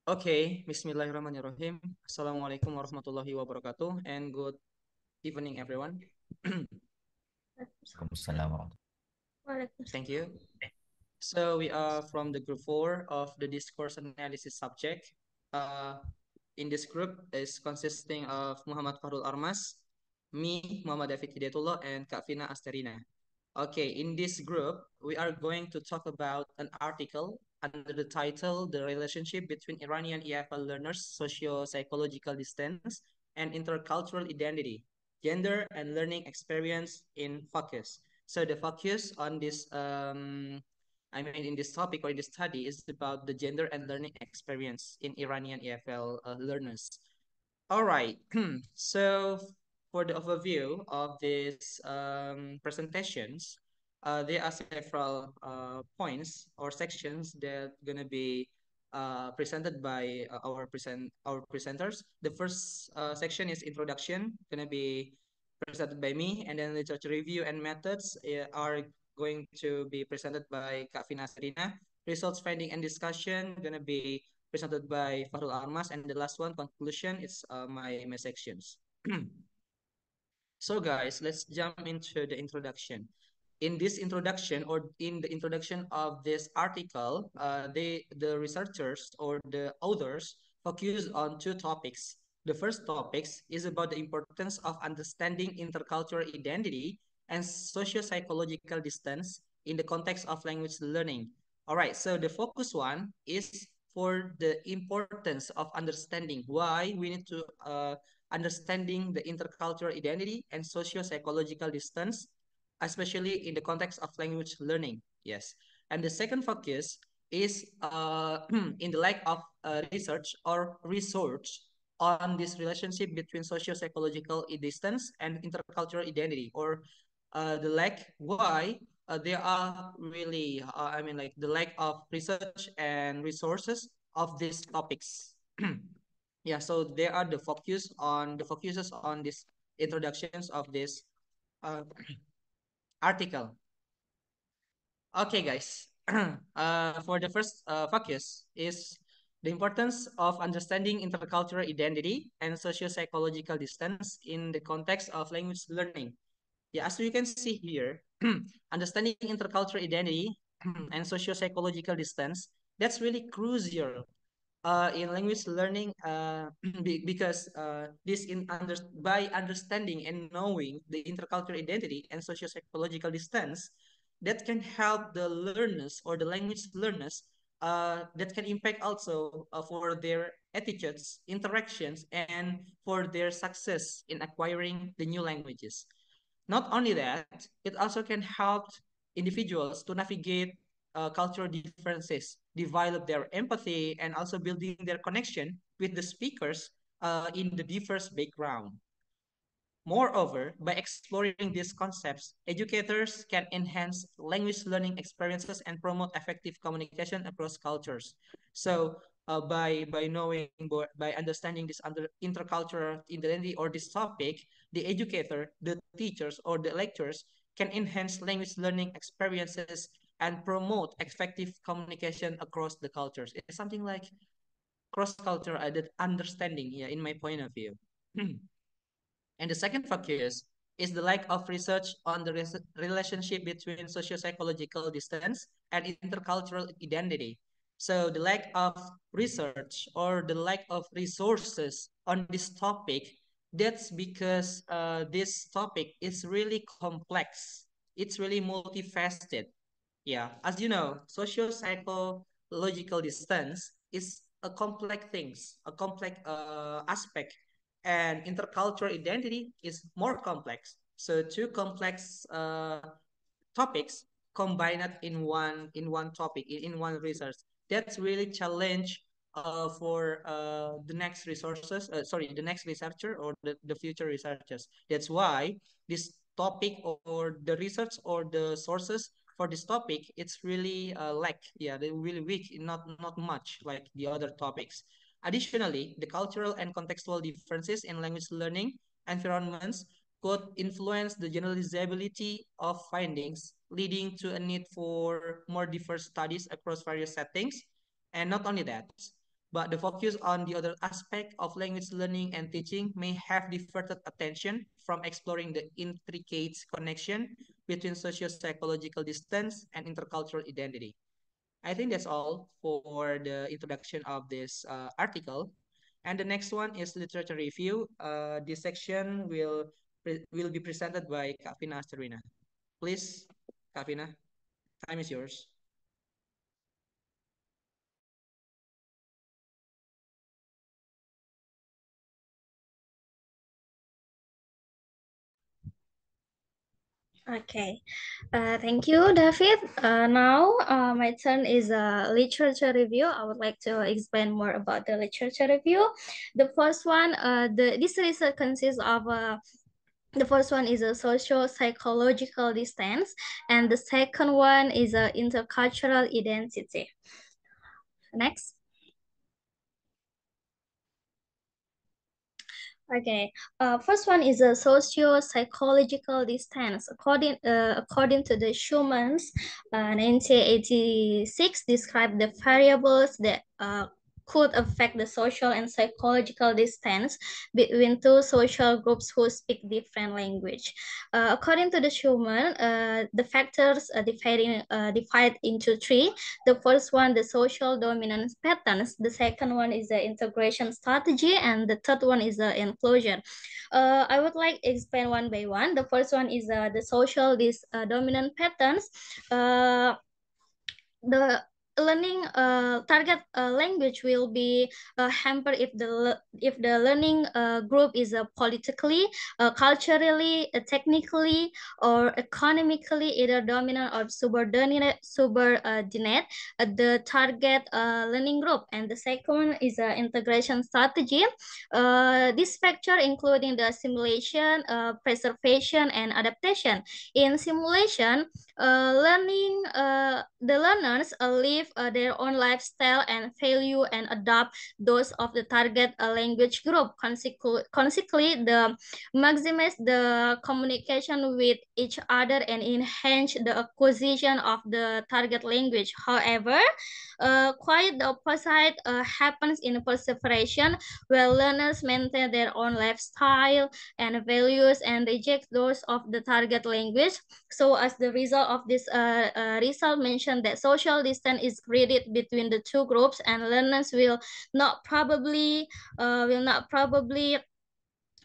Okay, Bismillahirrahmanirrahim. Assalamualaikum warahmatullahi wabarakatuh, and good evening, everyone. Waalaikumsalam warahmatullahi Thank you. So we are from the group 4 of the discourse analysis subject. Uh, in this group is consisting of Muhammad Farul Armas, me, Muhammad David Hidayatullah, and Kak Vina Asterina. Okay, in this group, we are going to talk about an article under the title The Relationship Between Iranian EFL Learners, Socio-Psychological Distance, and Intercultural Identity, Gender and Learning Experience in Focus. So the focus on this, in this topic or in this study is about the gender and learning experience in Iranian EFL learners. All right. So for the overview of these presentations, there are several points or sections that gonna be presented by our presenters. The first section is introduction, gonna be presented by me, and then literature review and methods are going to be presented by Kak Vina Serina. Results, finding, and discussion gonna be presented by Fahrul Armas, and the last one, conclusion, is my sections. So guys, let's jump into the introduction. In this introduction, or in the introduction of this article, the researchers or the authors focus on two topics. The first topics is about the importance of understanding intercultural identity and socio-psychological distance in the context of language learning. All right, so the focus one is for the importance of understanding why we need to understanding the intercultural identity and socio-psychological distance, especially in the context of language learning. Yes. And the second focus is in the lack of research or research on this relationship between socio-psychological distance and intercultural identity, or the lack why there are really like the lack of research and resources of these topics. Yeah, so there are the focuses on this introductions of this uh, article. Okay, guys. For the first focus is the importance of understanding intercultural identity and socio-psychological distance in the context of language learning. Yeah, as you can see here, understanding intercultural identity and socio-psychological distance, that's really crucial in language learning because this by understanding and knowing the intercultural identity and socio-psychological distance, that can help the learners or the language learners, that can impact also for their attitudes, interactions, and for their success in acquiring the new languages. Not only that, it also can help individuals to navigate cultural differences, develop their empathy, and also building their connection with the speakers in the diverse background. Moreover, by exploring these concepts, educators can enhance language learning experiences and promote effective communication across cultures. So, by knowing, by understanding this intercultural identity or this topic, the educator, the teachers, or the lecturers can enhance language learning experiences and promote effective communication across the cultures. It's something like cross-cultural understanding, yeah, in my point of view. And the second focus is the lack of research on the relationship between socio-psychological distance and intercultural identity. So the lack of research or the lack of resources on this topic, that's because this topic is really complex. It's really multifaceted. Yeah, as you know, socio-psychological distance is a complex things, a complex aspect, and intercultural identity is more complex. So two complex topics combined in one topic in one research. That's really challenge for the next resources. The next researcher or the future researchers. That's why this topic or the research or the sources for this topic, it's really lack. Yeah, they're really weak, not much like the other topics. Additionally, the cultural and contextual differences in language learning environments could influence the generalizability of findings, leading to a need for more diverse studies across various settings. And not only that, but the focus on the other aspect of language learning and teaching may have diverted attention from exploring the intricate connection between socio-psychological distance and intercultural identity. I think that's all for the introduction of this article. And the next one is literature review. This section will be presented by Kavina Asterina. Please, Kavina, time is yours. Okay, thank you, David. Now, my turn is a literature review. I would like to explain more about the literature review. The first one, this research consists of the first one is a social psychological distance, and the second one is a intercultural identity. Next. Okay. First one is a socio-psychological distance. According to the Schumann's 1986, describe the variables that could affect the social and psychological distance between two social groups who speak different language. According to the Schumann, the factors divide into three. The first one, the social dominance patterns. The second one is the integration strategy, and the third one is the inclusion. I would like explain one by one. The first one is the social dominant patterns. The learning target language will be hampered if the learning group is politically, culturally, technically, or economically either dominant or subordinate the target learning group. And the second one is integration strategy. This factor including the simulation, preservation, and adaptation. In simulation, the learners live their own lifestyle and value and adopt those of the target language group. Consequently, the maximize the communication with each other and enhance the acquisition of the target language. However, quite the opposite happens in perseveration, where learners maintain their own lifestyle and values and reject those of the target language. So as the result of this result mentioned that social distance is created between the two groups, and learners will not probably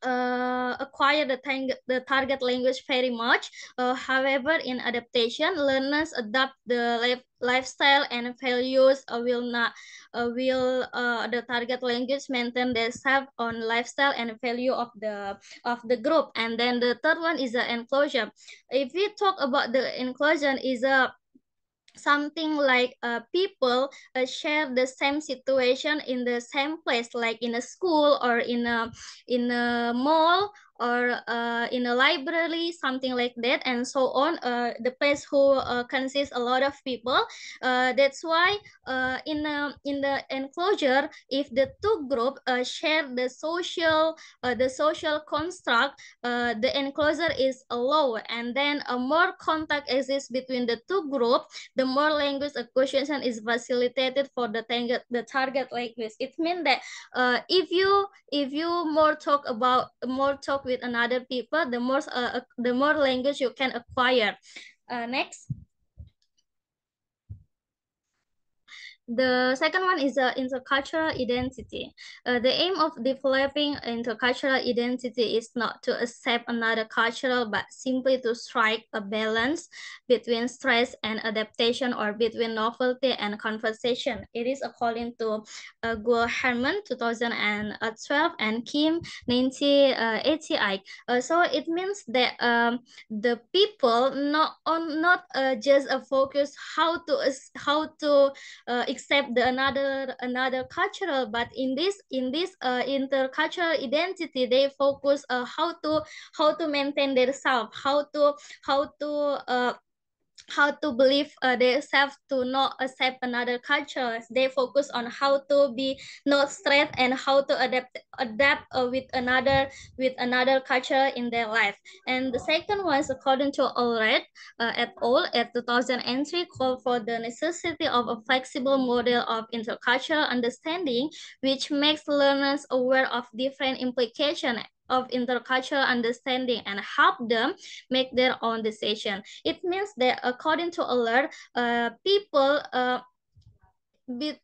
acquire the target language very much. However, in adaptation, learners adopt the lifestyle and values will the target language maintain their self on lifestyle and value of the group. And then the third one is the inclusion. If we talk about the inclusion, is a something like people share the same situation in the same place, like in a school or in a mall or in a library, something like that, and so on. The place who consists a lot of people. That's why in the enclosure, if the two group share the social construct, the enclosure is low, and then a more contact exists between the two groups, the more language acquisition is facilitated for the target language. It means that if you more talk with another people, the more language you can acquire. Next. The second one is intercultural identity. The aim of developing intercultural identity is not to accept another cultural, but simply to strike a balance between stress and adaptation, or between novelty and conversation. It is according to Herman 2012 and Kim 1988. So it means that the people not just a focus how to accept the another cultural, but in this intercultural identity, they focus how to maintain their self, how to how to believe themselves to not accept another culture. They focus on how to be not straight and how to adapt with another culture in their life. And the second one is according to Allred et al. At 2003 called for the necessity of a flexible model of intercultural understanding, which makes learners aware of different implications of intercultural understanding and help them make their own decision. It means that according to alert, people with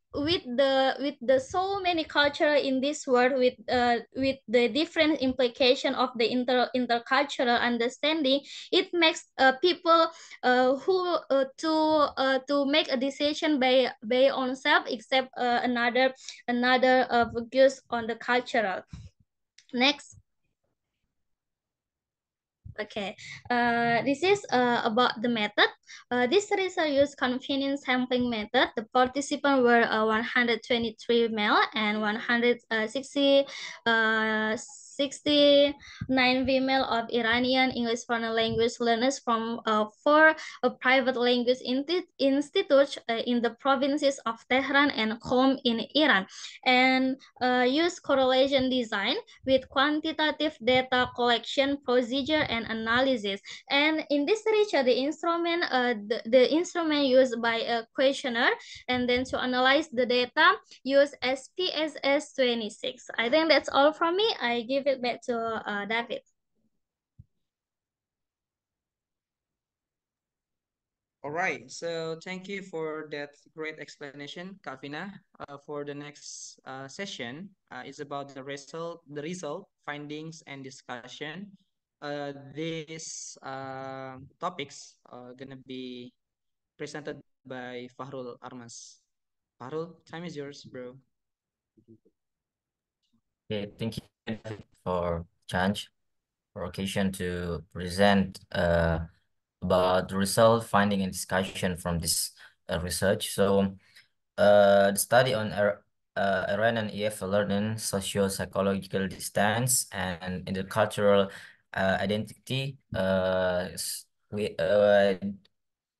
the so many culture in this world with the different implication of the intercultural understanding, it makes people who to make a decision by own self except another focus on the cultural. Next. Okay, this is about the method. This research used convenience sampling method. The participants were 123 male and 69 female of Iranian English foreign language learners from four private language institutes in the provinces of Tehran and Qom in Iran, and use correlation design with quantitative data collection procedure and analysis. And in this research, the instrument used by a questionnaire, and then to analyze the data, use SPSS 26. I think that's all from me. I give it back to David. All right, so thank you for that great explanation, Kavina. For the next session is about the result, findings, and discussion. These topics are gonna be presented by Fahrul Armas. Fahrul, time is yours, bro. Okay, thank you for chance for occasion to present about the result, finding, and discussion from this research. So, the study on Iranian EF learning, socio-psychological distance, and intercultural identity.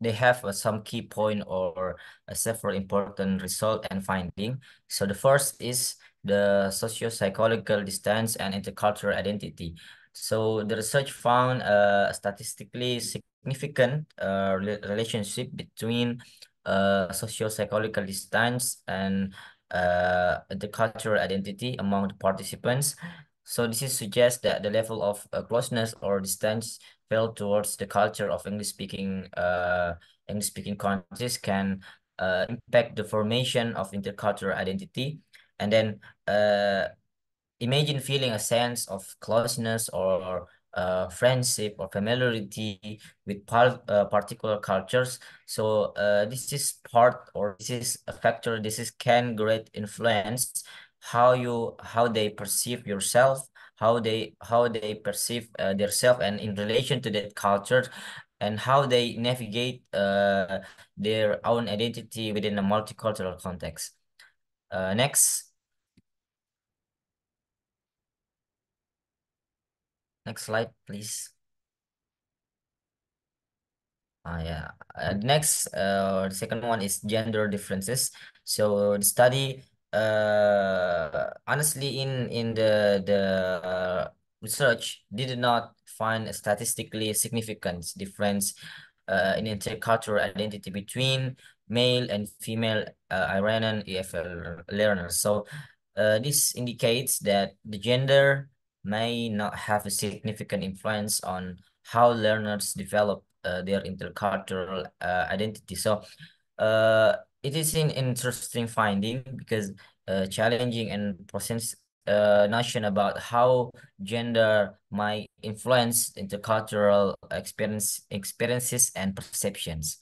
They have some key point or several important result and finding. So the first is the socio-psychological distance and intercultural identity. So the research found a statistically significant relationship between socio-psychological distance and the cultural identity among the participants. So this is suggests that the level of closeness or distance felt towards the culture of English-speaking countries can impact the formation of intercultural identity. And then imagine feeling a sense of closeness or friendship or familiarity with particular cultures. So this is part, or this is a factor, can great influence how they perceive yourself, how they perceive themselves and in relation to that culture, and how they navigate their own identity within a multicultural context. Next. Next slide, please. Yeah. Next, the second one is gender differences. So the study, honestly, in the research did not find a statistically significant difference in intercultural identity between male and female Iranian EFL learners. So this indicates that the gender may not have a significant influence on how learners develop their intercultural identity. So it is an interesting finding because challenging and presents notion about how gender might influence intercultural experiences and perceptions.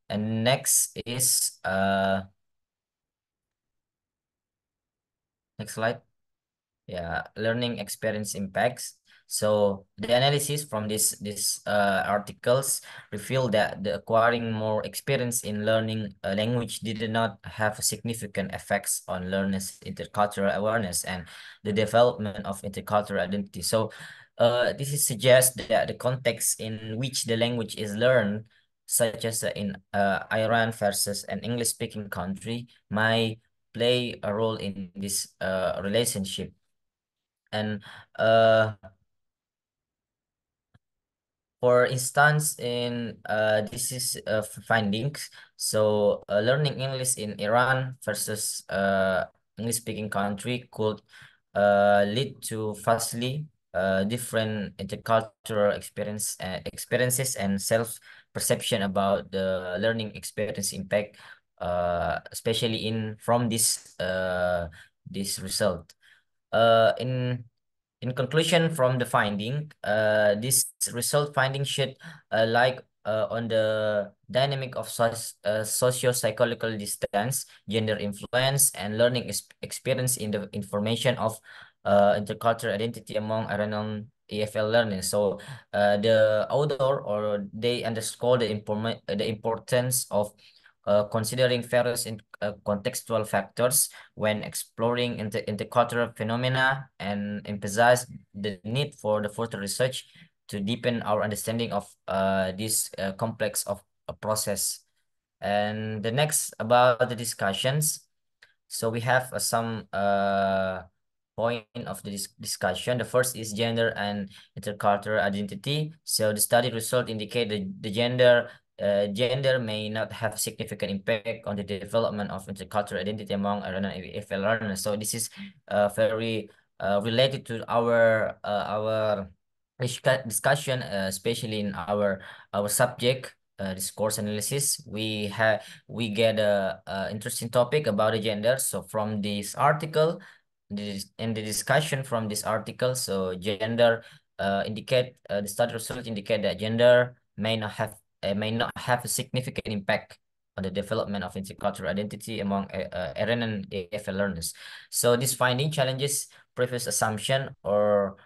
And next is next slide. Yeah, learning experience impacts. So the analysis from this articles reveal that the acquiring more experience in learning a language did not have significant effects on learners' intercultural awareness and the development of intercultural identity. So this is suggests that the context in which the language is learned such as in Iran versus an English-speaking country, might play a role in this relationship. And for instance, in this is findings. So learning English in Iran versus English-speaking country could lead to vastly different intercultural experiences and self-perception about the learning experience impact, especially in from this result. In conclusion from the finding, this result finding should on the dynamic of socio-psychological distance, gender influence, and learning experience in the information of intercultural identity among Iranian EFL learners. So the author or they underscore the importance of considering various contextual factors when exploring intercultural phenomena and emphasize the need for the further research to deepen our understanding of this complex of a process. And the next about the discussions. So we have some point of the discussion. The first is gender and intercultural identity. So the study result indicate the gender may not have significant impact on the development of intercultural identity among Iranian EFL learners. So this is very related to our discussion, especially in our subject. Discourse analysis. We get a interesting topic about the gender. So from this article, in the discussion from this article, so gender the study results indicate that gender may not have a significant impact on the development of intercultural identity among Iranian AFL learners. So this finding challenges previous assumption or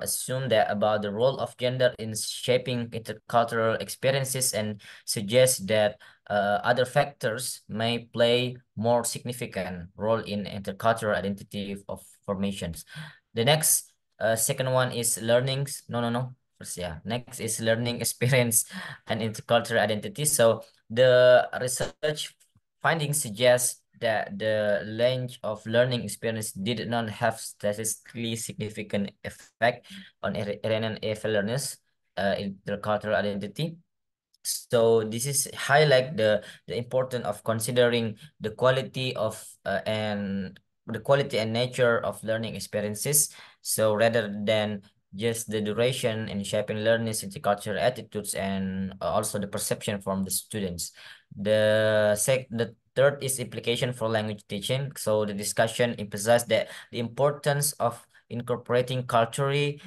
assume that about the role of gender in shaping intercultural experiences and suggests that other factors may play more significant role in intercultural identity of formations. The next second one is learnings. No. First, yeah. Next is learning experience and intercultural identity. So the research findings suggest that the range of learning experience did not have statistically significant effect on Iranian AFL learners' intercultural identity. So this is highlight the importance of considering the quality of the quality and nature of learning experiences. So rather than just the duration in shaping learners into cultural attitudes and also the perception from the students. The third is implication for language teaching. So the discussion emphasized that the importance of incorporating culturally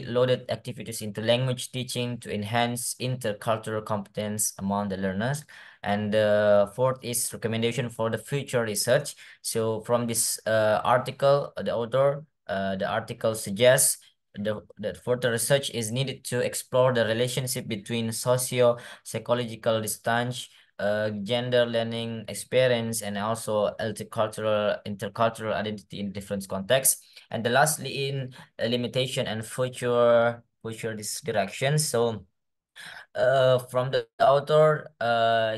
loaded activities into language teaching to enhance intercultural competence among the learners. And the fourth is recommendation for the future research. So from this article, the article suggests that further research is needed to explore the relationship between socio-psychological distance, gender learning experience, and also intercultural identity in different contexts. And the lastly in limitation and future directions. So from the author,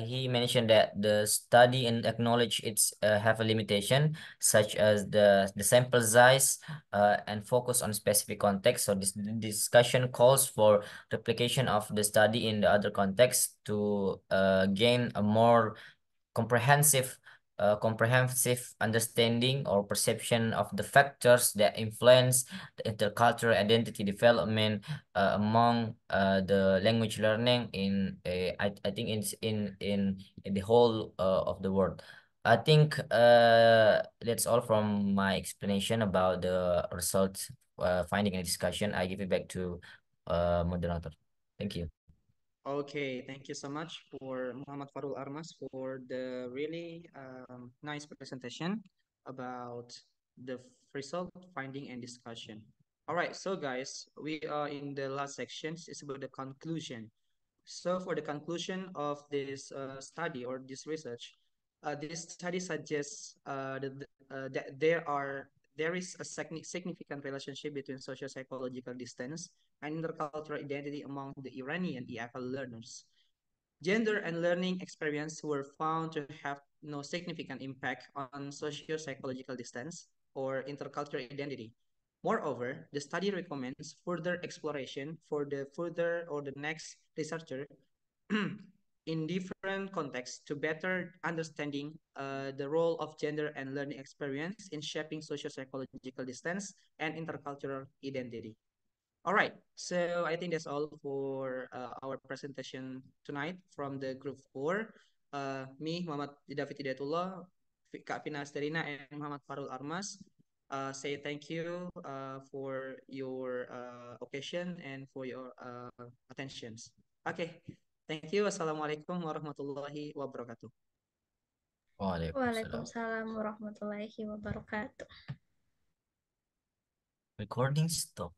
he mentioned that the study and acknowledge it's have a limitation, such as the sample size and focus on specific context. So this discussion calls for replication of the study in the other context to gain a more comprehensive understanding or perception of the factors that influence the intercultural identity development among the language learning I think in the whole of the world. I think that's all from my explanation about the results finding and discussion. I give it back to moderator. Thank you. Okay, thank you so much for Muhammad Farul Armas for the really nice presentation about the result, finding, and discussion. All right, so guys, we are in the last sections. It's about the conclusion. So for the conclusion of this study or this research, this study suggests that there is a significant relationship between social psychological distance and intercultural identity among the Iranian EFL learners. Gender and learning experience were found to have no significant impact on socio-psychological distance or intercultural identity. Moreover, the study recommends further exploration for the further or the next researcher in different contexts to better understanding the role of gender and learning experience in shaping socio-psychological distance and intercultural identity. All right, so I think that's all for our presentation tonight from the group 4. Me, Muhammad David Hidayatullah, Kak Pina Asterina, and Muhammad Farul Armas say thank you for your occasion and for your attentions. Okay, thank you. Assalamualaikum warahmatullahi wabarakatuh. Waalaikumsalam. Waalaikumsalam warahmatullahi wabarakatuh. Recording stop.